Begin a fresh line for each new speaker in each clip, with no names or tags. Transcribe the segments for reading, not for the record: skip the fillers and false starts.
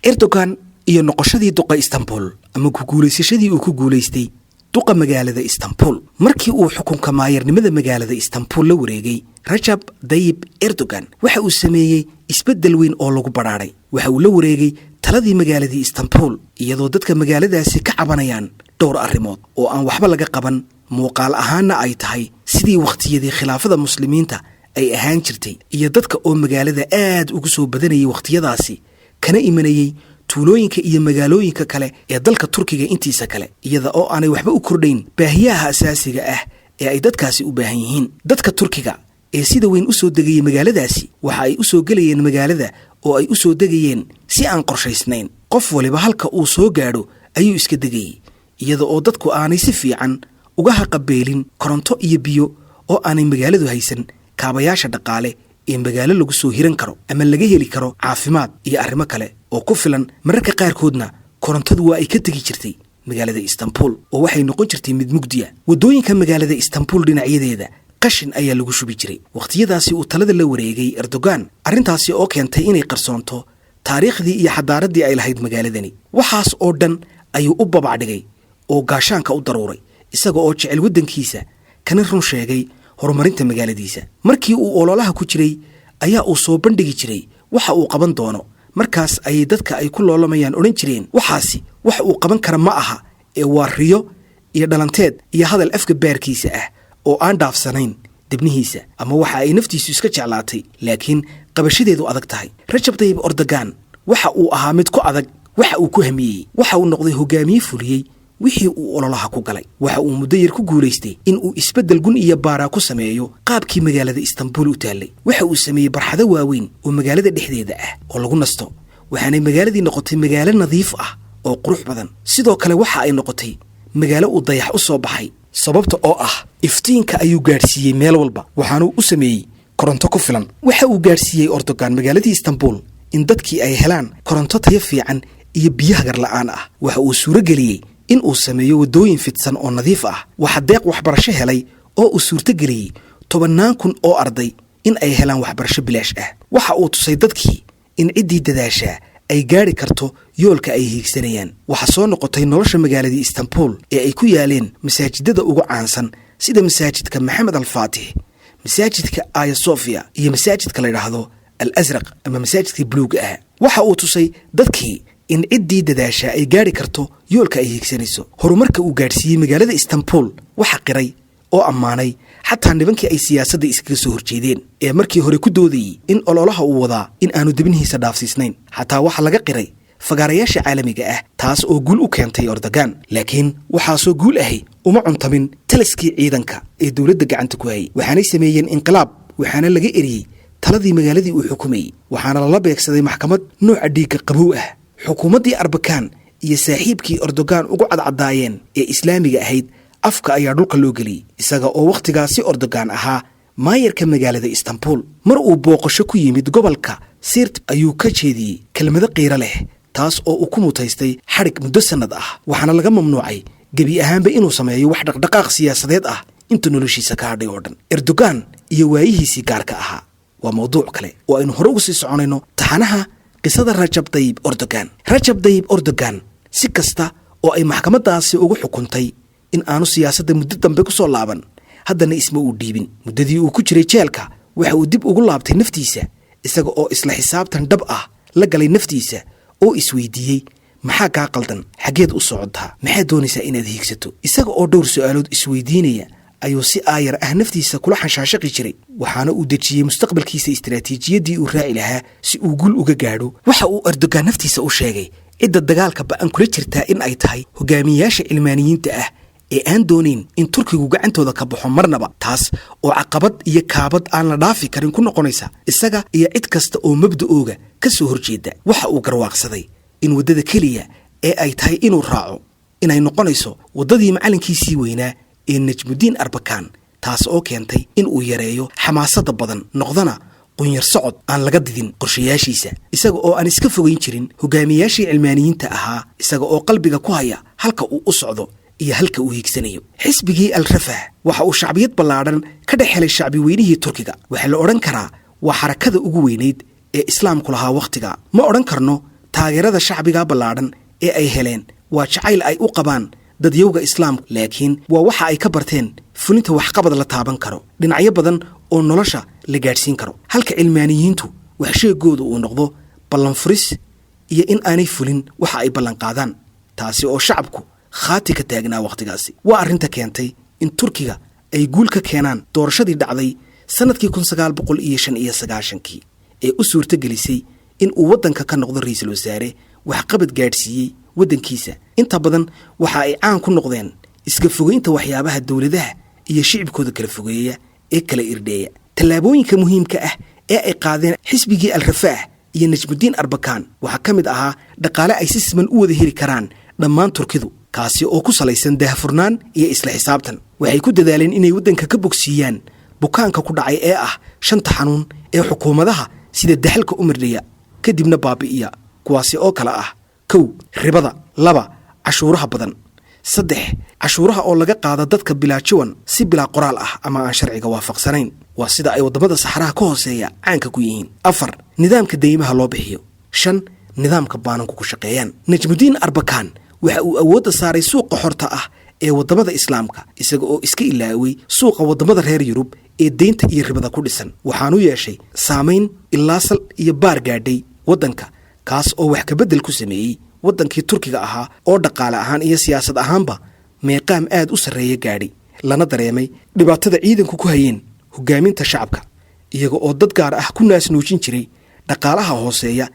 Erdogan iyo noqoshadii duqa Istanbul ama ku guuleysashadii uu ku guuleystay duqa magaalada Istanbul markii uu xukunka maayarnimada magaalada Istanbul la wareegay Recep Tayyip Erdogan waxa uu sameeyay isbedel weyn oo lagu baraaray waxa uu la wareegay taladii magaalada Istanbul iyadoo dadka magaaladaasi ka cabanayaan dhowr arrimood oo aan waxba laga qaban muuqaal ahaana ay tahay sidii waqtiyadii khilaafada muslimiinta ay ahaan jirtay iyo dadka oo magaalada aad ugu soo badanayay waqtiyadaasi kana imanayay tuulooyinka iyo magaalooyinka kale ee dalka Turkiga intiisa kale iyada oo aanay waxba u kordhayn baahiyaha asaasiga ah ee ay dadkaasi u baahan yihiin dadka Turkiga ee sida weyn u soo degayay magaaladaasi waxa ay u soo galayeen magaalada oo ay u soo degayeen si aan qorshaysnayn qof waliba halka uu soo gaadho ayuu iska degayay iyada oo dadku aanay si fiican uga haqabeelin koronto iyo biyo oo aanay magaaladu haysan kaabayaasha dhaqaale ee magaalo lagu soo hiran karo ama laga heli karo caafimaad iyo arrimo kale oo ku filan mararka qaarkoodna korontadu waa ay ka tagi jirtay magaalada Istanbul oo waxay noqon jirtay mid mugdiya wadooyinka magaalada Istanbul dhinacyadeeda qashin ayaa lagu shubi jiray waqtiyadaasi uu talada la wareegay Erdogan arrintaasi oo keentay inay qarsoonto taariikhdii iyo xadaaradii ay lahayd magaaladani waxaas oo dhan ayuu u babacdhigay oo gaashaanka u daruuray isaga oo jecel wadankiisa kana run sheegay horumarinta magaaladiisa markii uu ololaha ku jiray ayaa uu soo bandhigi jiray waxa uu qaban doono markaas ay dadka ay ku loolamayaan oran jireen waxaasi wax uu qaban kara ma aha ee waa riyo iyo dhalanteed iyo hadal afka baarkiisa ah oo aan dhaafsanayn dibnihiisa ama waxa ay naftiisu iska jeclaatay laakiin qabashadeedu adag tahay Recep Tayyip Erdogan waxa uu ahaa mid ku adag waxa uu ku hamiyay waxa uu noqday hogaamiye fuliyay wixii uu ololaha ku galay waxa uu muddo yar ku guuleystay in uu isbedel gun iyo baara ku sameeyo qaabkii magaalada Istanbul u taalay waxa uu sameeyay barxado waaweyn oo magaalada dhexdeeda ah oo lagu nasto waxaanay magaaladii noqotay magaalo nadiif ah oo qurux badan sidoo kale waxa ay noqotay magaalo uu dayax u soo baxay sababta oo ah iftiinka ayuu gaarsiiyay meel walba waxaanu u sameeyay koronto ku filan waxa uu gaarsiiyay Erdogan magaaladii Istanbul in dadkii ay helaan koronto tayo fiican iyo biyo hagar la'aan ah waxa uu suuro geliyay in uu sameeyo wadooyin fidsan oo nadiif ah waxa deeq waxbarasho helay oo uu suurto geliyay 10,000 oo arday in ay helaan waxbarasho bilaash ah waxa uu tusay dadkii in cidii dadaasha ay gaari karto yoolka ay hiigsanayaan waxa soo noqotay nolosha magaalada Istanbul ee ay ku yaaleen masaajidada ugu caansan sida masaajidka Maxamed al-Faatih masaajidka Hagia Sophia iyo masaajidka la yiraahdo al-Azraq ama masaajidka buluuga ah waxa uu tusay dadkii in cidii dadaasha ay gaari karto yoolka ay hiigsanayso horumarka uu gaarsiiyay magaalada Istanbul waxa qiray oo ammaanay xataa nibankii ay siyaasadda iskaga soo horjeedeen ee markii hore ku doodayay in ololaha uu wadaa in aanu dibnihiisa dhaafsiisnayn xataa waxa laga qiray fagaarayaasha caalamiga ah taas oo guul u keentay Erdogan laakiin waxa soo guul ahay uma cuntamin talaskii ciidanka ee dawladda gacanta ku hayay waxaanay sameeyeen inqilaab waxaana laga eriyay taladii magaaladii uu xukumayay waxaana la beegsaday maxkamad nooca dhiigga qabow ah xukuumaddii Arbakan iyo saaxiibkii Erdogan ugu cadcadaayeen ee islaamiga ahayd afka ayaa dhulka loo geliyay isaga oo waqtigaasi Erdogan ahaa maayarka magaalada Istanbul mar uu booqasho ku yimid gobolka Siirt ayuu ka jeediyay kelmado qiiro leh taas oo uu ku mutaystay xarig muddo sanad ah waxaana laga mamnuucay gabi ahaanba inuu sameeyo wax dhaqdhaqaaq siyaasadeed ah inta noloshiisa ka hadhay oo dhan Erdogan iyo waayihiisii gaarka ahaa waa mowduuc kale oo aynu hore ugu sii soconayno taxanaha qisada Recep Tayyip Erdogan Recep Tayyip Erdogan si kasta oo ay maxkamadaasi ugu xukuntay in aanu siyaasadda muddo dambe ku soo laaban haddana isma uu dhiibin muddadii uu ku jiray jeelka waxa uu dib ugu laabtay naftiisa isaga oo isla xisaabtan dhab ah la galay naftiisa oo isweydiiyey maxaa ka qaldan xageed u socodtaa maxaa doonaysaa inaad hiigsato isaga oo dhowr su'aalood isweydiinaya ayuu si aayar ah naftiisa kula xanshaashaqi jiray waxaana uu dejiyay mustaqbalkiisa istiraatiijiyadii uu raaci lahaa si uu guul uga gaadho waxa uu Erdogan naftiisa u sheegay cidda dagaalka ba'an kula jirtaa in ay tahay hogaamiyaasha cilmaaniyiinta ah ee aan doonayn in Turkigu gacantooda ka baxo marnaba taas oo caqabad iyo kaabad aan la dhaafi karin ku noqonaysa isaga iyo cid kasta oo mabda'ooga ka soo horjeeda waxa uu garwaaqsaday in wadada kaliya ee ay tahay inuu raaco inay noqonayso wadadii macalinkiisii weynaa ee Najmuddin Arbakan taas oo keentay in uu yareeyo xamaasadda badan noqdana qunyar socod aan laga didin qorshayaashiisa isaga oo aan iska fogeyn jirin hogaamiyaashii cilmaaniyiinta ahaa isaga oo qalbiga ku haya halka uu u socdo iyo halka uu hiigsanayo xisbigii al-Rafah waxa uu shacbiyad ballaaran ka dhex helay shacbi weynihii Turkiga waxa la oran karaa waa xarakada ugu weyneyd ee islaamku lahaa wakhtiga ma odhan karno taageerada shacbiga ballaadhan ee ay heleen waa jacayl ay u qabaan dadyowga islaamku laakiin waa waxa ay ka barteen fulinta waxqabad la taaban karo dhinacyo badan oo nolosha la gaadhsiin karo halka cilmaaniyiintu wax sheegooda uu noqdo ballanfuris iyo in aanay fulin waxa ay ballanqaadaan taasi oo shacabku khaati ka taagnaa wakhtigaasi waa arrinta keentay in turkiga ay guul ka keenaan doorashadii dhacday sannadkii 1995 ee u suurtagelisay in uu waddanka ka noqdo ra'iisul wasaare waxqabad gaadhsiiyey waddankiisa inta badan waxa ay caan ku noqdeen iska fogeynta waxyaabaha dawladaha iyo shicibkooda kala fogeeya ee kala irdheeya tallaabooyinka muhiimka ah ee ay qaadeen xisbigii al-rafaah iyo najmudiin arbakaan waxaa ka mid ahaa dhaqaale ay si siman u wada heli karaan dhammaan turkidu kaasi oo ku salaysan daahfurnaan iyo isla xisaabtan waxay ku dadaaleen inay waddanka ka bogsiiyaan bukaanka ku dhacay ee ah shanta xanuun ee xukuumadaha sida daxalka u mirdhaya kadibna baabi'iya kuwaasi oo kale ah 1 ribada 2 cashuuraha badan 3 cashuuraha oo laga qaada dadka bilaa jawan si bilaa qoraal ah ama aan sharciga waafaqsanayn waa sida ay wadamada saxaraha ka hooseeya caanka ku yihiin 4 nidaamka deymaha loo bixiyo 5 nidaamka baananku ku shaqeeyaan najmudiin arbakaan waxa uu awoodda saaray suuqa xorta ah ee wadamada islaamka isaga oo iska ilaaway suuqa wadamada reer Yurub ee deynta iyo ribada ku dhisan waxaanu yeeshay saamayn ilaa sal iyo baar gaadhay waddanka kaas oo wax ka bedel ku sameeyey waddankii turkiga ahaa oo dhaqaale ahaan iyo siyaasad ahaanba meeqaam aad u sarreeya gaadhi lana dareemay dhibaatada ciidanku ku hayeen hogaaminta shacabka iyaga oo dad gaar ah ku naasnuujin jiray dhaqaalaha hooseeya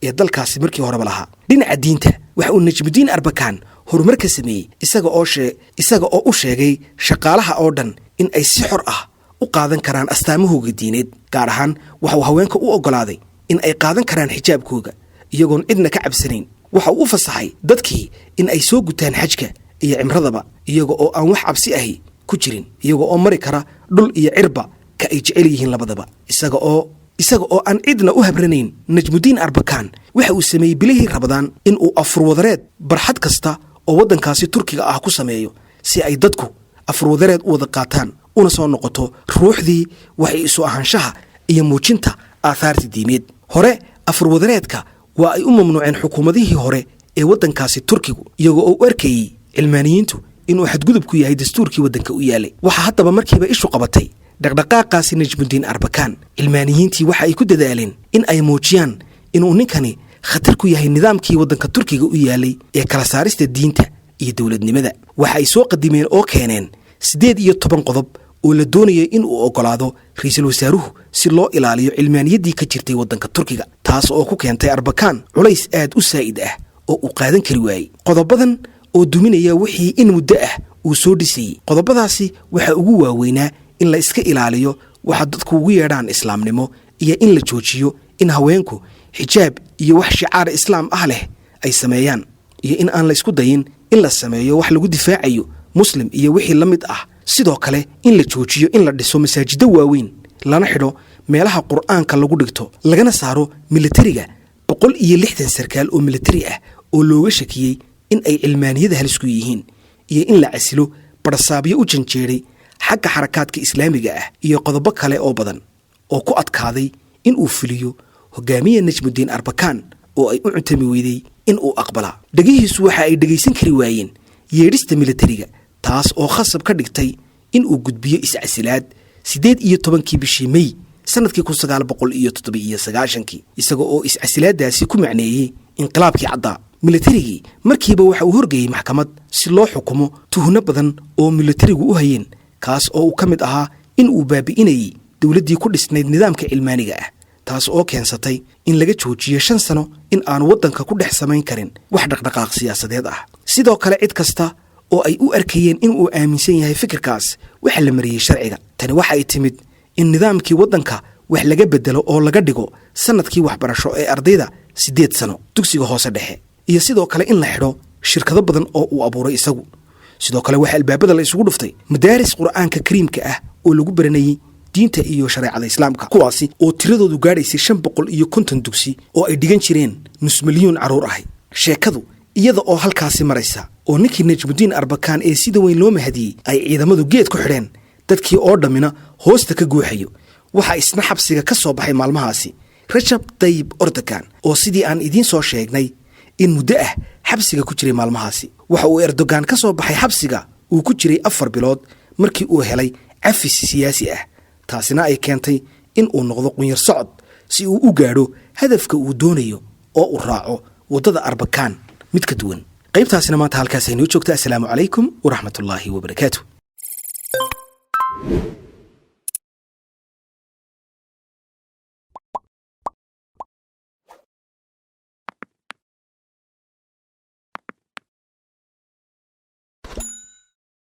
ee dalkaasi markii horeba lahaa dhinaca diinta waxa uu najmudiin arbakaan horumar ka sameeyey isaga oo u sheegay shaqaalaha oo dhan in ay si xor ah u qaadan karaan astaamahooga diineed gaar ahaan waxa uu haweenka u oggolaaday in ay qaadan karaan xijaabkooga iyagoon cidna ka cabsanayn waxa uu u fasaxay dadkii in ay soo gutaan xajka iyo cimradaba iyaga oo aan wax cabsi ahi ku jirin iyaga oo mari kara dhul iyo cirba ka ay jecel yihiin labadaba isaga oo aan cidna u habranayn najmudiin arbakaan waxa uu sameeyey bilihii rabadaan in uu afurwadareed barxad kasta oo waddankaasi turkiga ah ku sameeyo si ay dadku afurwadareed u wada qaataan una soo noqoto ruuxdii waxay isu ahaanshaha iyo muujinta aahaarta diimeed hore afurwadareedka waa ay u mamnuuceen xukuumadihii hore ee waddankaasi turkigu iyagoo oo u arkayey cilmaaniyiintu inuu xadgudub ku yahay dastuurkii waddanka u yaalay waxaa haddaba markiiba ishu qabatay dhaqdhaqaaqaasi najmudiin arbakaan cilmaaniyiintii waxa ay ku dadaaleen in ay muujiyaan inuu ninkani khatar ku yahay nidaamkii waddanka turkiga u yaalay ee kala saarista diinta iyo dowladnimada waxa ay soo qadimeen oo keeneen 18 qodob oo la doonayay in uu oggolaado ra'iisul wasaaruhu si loo ilaaliyo cilmaaniyaddii ka jirtay waddanka turkiga taas oo ku keentay arbakaan culays aad u saa'id ah oo uu qaadan kari waayey qodobadan oo duminaya wixii in muddo ah uu soo dhisayey qodobadaasi waxa ugu waaweynaa in la iska ilaaliyo waxa dadku ugu yeedhaan islaamnimo iyo in la joojiyo in haweenku xijaab iyo wax shicaar islaam ah leh ay sameeyaan iyo in aan la isku dayin in la sameeyo wax lagu difaacayo muslim iyo wixii la mid ah sidoo kale in la joojiyo in la dhiso masaajidda waaweyn lana xidho meelaha qur'aanka lagu dhigto lagana saaro militariga 160 sarkaal oo militari ah oo looga shakiyey in ay cilmaaniyada halis ku yihiin iyo in la casilo barsaabyo u janjeeray xagga xarakaadka islaamiga ah iyo qodobo kale oo badan oo ku adkaaday in uu fuliyo hogaamiye najmudiin arbakaan oo ay u cuntami weyday in uu aqbala dhagihiisu waxa ay dhagaysan kari waayeen yeedhista militariga taas oo khasab ka dhigtay in uu gudbiyo iscasilaad 18 bishii May sanadkii 1997 isaga oo iscasilaadaasi ku macneeyay inqilaabkii cadda militarigii markiiba waxa uu horgeeyay maxkamad si loo xukumo tuhno badan oo militarigu u hayeen kaas oo uu ka mid ahaa in uu baabi'inayay dawladdii ku dhisnayd nidaamka cilmaaniga ah taas oo keensatay in laga joojiyo 5 sano in aan waddanka ku dhex samayn karin wax dhaqdhaqaaq siyaasadeed ah sidoo kale cid kasta oo ay u arkayeen in uu aaminsan yahay fikirkaas waxa la mariyay sharciga tani waxa ay timid in nidaamkii waddanka wax laga bedelo oo laga dhigo sanadkii waxbarasho ee ardayda 8 sano dugsiga hoose dhexe iyo sidoo kale in la xidho shirkado badan oo uu abuuray isagu sidoo kale waxa albaabada la isugu dhuftay madaaris qur'aanka kariimka ah oo lagu baranayay diinta iyo shariicada islaamka kuwaasi oo tiradoodu gaadhaysay 550 dugsi oo ay dhigan jireen nus milyan caruur ah sheekadu iyada oo halkaasi maraysa oo ninkii najmudiin arbakaan ee sida weyn loo mahadiyey ay ciidamadu geed ku xidheen dadkii oo dhamina hoosta ka guuxayo waxa isna xabsiga ka soo baxay maalmahaasi Rajab Tayyip Erdogan oo sidii aan idiin soo sheegnay in muddo ah xabsiga ku jiray maalmahaasi. Waxa uu Erdogan ka soo baxay xabsiga uu ku jiray 4 bilood markii uu helay cafis siyaasi ah. taasina ay keentay in uu noqdo qunyar socod si uu u gaadho hadafka uu doonayo oo uu raaco wadada Arbakan mid ka duwan. qaybtaasina maanta halkaas aynu joogtaa. Assalaamu calaykum wa rahmatullaahi wa barakaatuh.